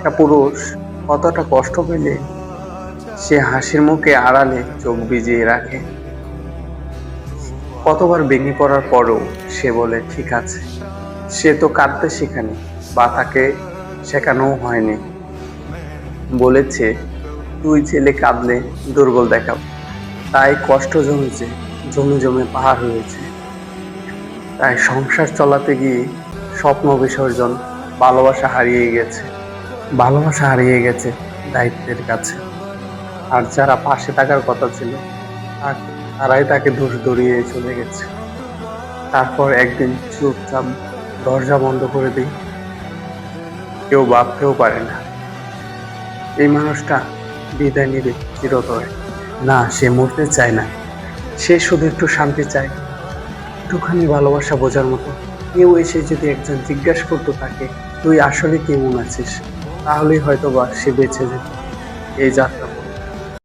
একটা পুরুষ কতটা কষ্ট পেলে সে হাসির মুখে আড়ালে চোখ ভিজিয়ে রাখে। কতবার ভেঙে পড়ার পরও সে বলে ঠিক আছে। সে তো কাঁদতে শেখানি, বা তাকে শেখানোও হয়নি। বলেছে তুই ছেলে কাঁদলে দুর্বল দেখাও, তাই কষ্ট জমেছে, জমে জমে পাহাড় হয়েছে। তাই সংসার চালাতে গিয়ে স্বপ্ন বিসর্জন, ভালোবাসা হারিয়ে গেছে দায়িত্বের কাছে। আর যারা পাশে থাকার কথা ছিল তারাই তাকে দোষ ধরিয়ে চলে গেছে। তারপর একদিন চুপচাপ দরজা বন্ধ করে দিই। কেউ ভাবতেও পারে না এই মানুষটা বিদায় নিবে চিরতরে। না, সে মরতে চায় না, সে শুধু একটু শান্তি চায়, একটুখানি ভালোবাসা বোঝার মতো। কেউ এসে যদি একজন জিজ্ঞাসা করতো তাকে তুই আসলে কেমন আছিস, তাহলেই হয়তো বা সে বেঁচে যেত এই যাত্রা।